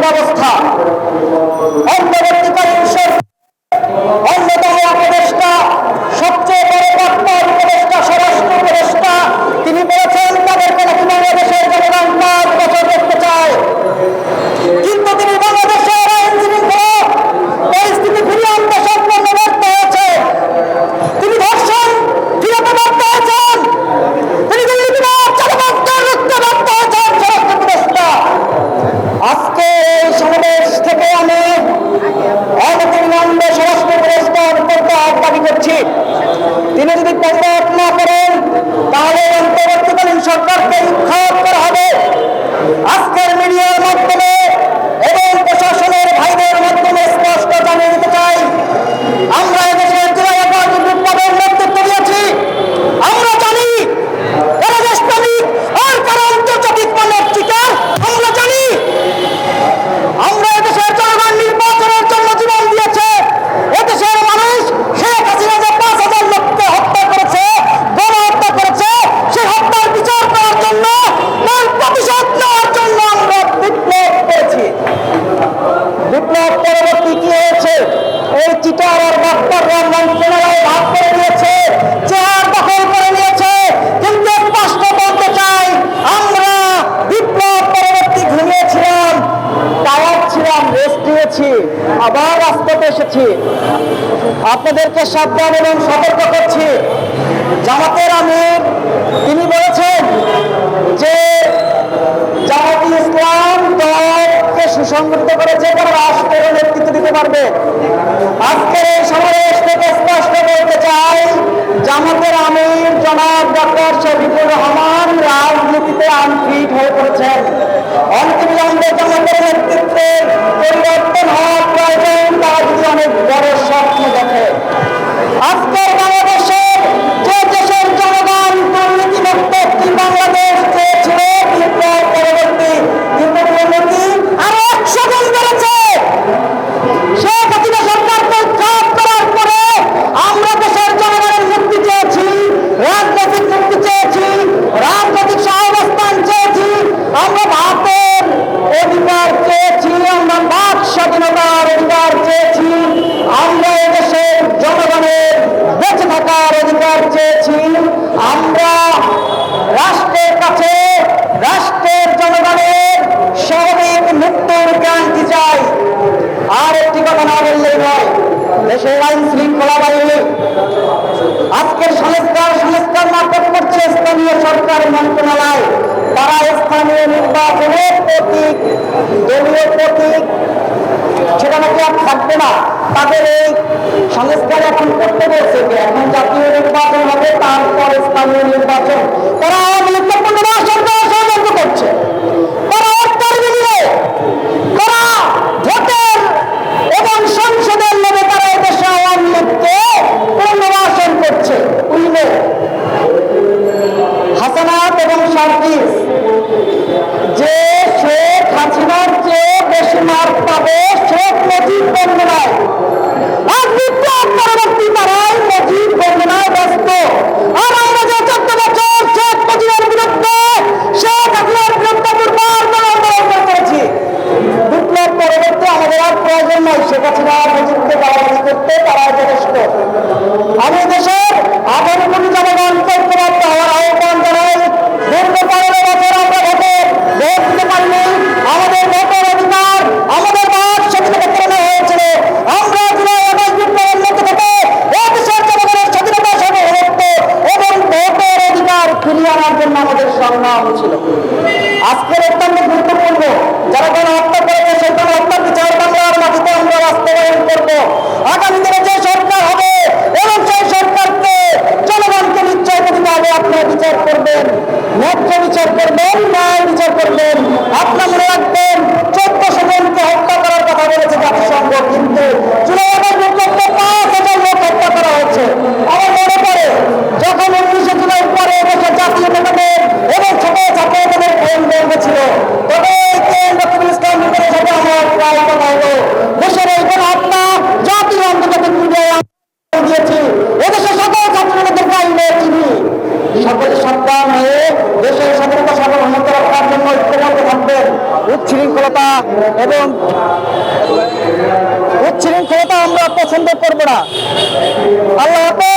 ব্যবস্থা। অন্তর্বর্তীকালীন অন্যতম উপদেষ্টা, সবচেয়ে বড় কর্তার উপদেষ্টা, স্বরাষ্ট্র উপদেষ্টা, তিনি বলেছেন তাদেরকে নাকি বাংলাদেশের জনগণ 5 বছর দেখতে চায়। কিন্তু তিনি বাংলাদেশের আইন শৃঙ্খলা পরিস্থিতি ফিরিয়ে আনতে সম্পূর্ণ ব্যর্থ হয়েছে। তিনি ধর্ষণ ফিরাতে ব্যর্থ হয়েছেন, তিনি দুর্নীতিবাদ চাঁদাবাজদের রুখতে ব্যর্থ হয়েছেন স্বরাষ্ট্র উপদেষ্টা। আজকে এই সমাবেশ থেকে আমি অনতিবিলম্বে স্বরাষ্ট্র উপদেষ্টার পদত্যাগ দাবি করছি। তিনি যদি পদত্যাগ না করেন তাহলে অন্তর্বর্তীকালীন সরকারকে উৎখাত করা হবে। আজকের মিডিয়ার মাধ্যমে এবং প্রশাসনের ভাইদের মাধ্যমে স্পষ্ট জানিয়ে দিতে চাই, আমরা এদেশের জুলাই আগস্ট বিপ্লবের নেতৃত্ব দিয়েছি। আমরা জানি কারা দেশপ্রেমিক আর কারা আন্তর্জাতিক মানের শিকার। আমরা জানি আমরা এদেশের জনগণ নির্বাচনের জন্য জীবন দিয়েছে। এদেশের মানুষ শেখ হাসিনা যে 5,000 লোককে হত্যা করেছে, গণহত্যা করেছে, সেই হত্যার বিচার করার জন্য, তার প্রতিশোধ নেওয়ার জন্য আমরা বিপ্লব করেছি। বিপ্লব পরবর্তী কি হয়েছে? এই চিটার আর বাটপাররা মন্ত্রণালয় ভাগ করে নিয়েছে, চেয়ার দখল করে নিয়েছে। কিন্তু স্পষ্ট বলতে চাই, আমরা বিপ্লব পরবর্তী ঘুমিয়েছিলাম, টায়ার ছিলাম, রেস্ট নিয়েছি, আবার রাস্তাতে এসেছি। আপনাদেরকে সাবধান এবং সতর্ক করছি। জামাতের আমির তিনি বলেছেন যে জামাতি ইসলাম দলকে সুসংগঠিত করেছে, তারা রাষ্ট্রের নেতৃত্ব দিতে পারবে। আজকের এই সমাবেশ থেকে স্পষ্ট বলতে চাই, জামাতের আমির জনাব ডক্টর শফিকুর রহমান রাজনীতিতে আনফিট হয়ে পড়েছেন। অনতিবিলম্বে জামাতের নেতৃত্বের পরিবর্তন হওয়া প্রয়োজন, তারা যদি অনেক বড় স্বপ্ন দেখে। আজকের বাংলাদেশের যে দেশের জনগণ দুর্নীতিমুক্ত একটি বাংলাদেশ চেয়েছিল বিপ্লব পরবর্তী, কিন্তু দুর্নীতি আরো 100 গুণ বেড়েছে। শেখ হাসিনা সরকারকে উৎখাত করার পরে আমরা দেশের জনগণের মুক্তি চেয়েছি, রাজনৈতিক মুক্তি চেয়েছি, রাজনৈতিক সহাবস্থান চেয়েছি, আমরা ভাতের অধিকার চেয়েছি, আমরা বাক স্বাধীনতার অধিকার চেয়েছি, আমরা এদেশের জনগণের বেঁচে থাকার অধিকার চেয়েছি। আমরা রাষ্ট্রের কাছে রাষ্ট্রের জনগণের স্বাভাবিক মৃত্যুর গ্যারান্টি চাই। আর একটি কথা না বললেই নয়, দেশের আইন শৃঙ্খলা বাহিনী আজকের সংস্কার নাটক করছে স্থানীয় সরকার মন্ত্রণালয়। তারা স্থানীয় নির্বাচনের প্রতীক, দলীয় প্রতীক, সেটা নাকি আর থাকবে না। তাদের এই সংস্কার এখন করতে বলছে যে এখন জাতীয় নির্বাচন হবে, তারপর স্থানীয় নির্বাচন। তারা আওয়ামী লীগকে পুনর্বাসন করার ষড়যন্ত্র করছে। তারা অর্থের বিনিময়ে, তারা ভোটের এবং সংসদের লোভে তারা এদেশে আওয়ামী লীগকে পুনর্বাসন করছে। উইনে হাসানাত এবং সার্ভিস যে শেখ হাসিনার চেয়ে বেশি মার পাবে শেখ মুজিব বন্দনায়। আর বিপ্লব পরবর্তী তারাই মুজিব বন্দনায় ব্যস্ত। আর আমরা যে 14 বছর শেখ মুজিবের বিরুদ্ধে, শেখ হাসিনার বিরুদ্ধে দুর্বার আন্দোলন করেছি, বিপ্লব পরবর্তী আমাদের আর প্রয়োজন নয়। শেখ হাসিনা মুজিবকে গালাগালি করতে তারা যথেষ্ট। আমি দেশের 18 কোটি জনগণকে ঐক্যবদ্ধ হওয়ার আহ্বান জানাই। দীর্ঘ 15 বছর আমরা ভোট দিতে পারিনি। আমাদের ভোটের অধিকার, আমাদের বাক স্বাধীনতা পূরণ হয়েছিল। আমরা জুলাই আগস্ট বিপ্লবের মধ্যে থেকে এই দেশের জনগণের স্বাধীনতা, সার্বভৌমত্ব এবং ভোটের অধিকার ফিরিয়ে আনার জন্য আমাদের সংগ্রাম ছিল। আজকের অত্যন্ত গুরুত্বপূর্ণ, যারা গণহত্যা করেছে সেই গণহত্যার বিচার বাংলার মাটিতে আমরা বাস্তবায়ন করব। আগামী দিনে যে সরকার হবে এবং সেই সরকারকে জনগণকে নিশ্চয় দিতে হবে, আপনারা বিচার করবেন, ন্যায্য বিচার করবেন, ন্যায় বিচার করবেন। আপনারা মনে রাখবেন 1400 জনকে হত্যা করার কথা বলেছে জাতিসংঘ, কিন্তু জুলাই আগস্ট বিপ্লবে 5,000 লোক হত্যা করা হয়েছে। আমার মনে পড়ে যখন 19 জুলাই পরে দেশের জাতীয় নেতাদের এবং ছোট ছাত্রদের ভ্যান ছিল, তবে ইসলাম সাথে আমার প্রায় কথা হলো দেশের এই গণহত্যা জাতীয় আন্তর্জাতিক মিডিয়ায় দিয়েছি। এদেশের সকল ছাত্রদের গাইলে তিনি সকলে সাবধান হয়ে দেশের স্বাধীনতা সার্বভৌমত্ব রক্ষার জন্য ঐক্যবদ্ধ থাকবেন। উচ্ছৃঙ্খলতা এবং উচ্ছৃঙ্খলতা আমরা পছন্দ করব না। আল্লাহ হাফেজ।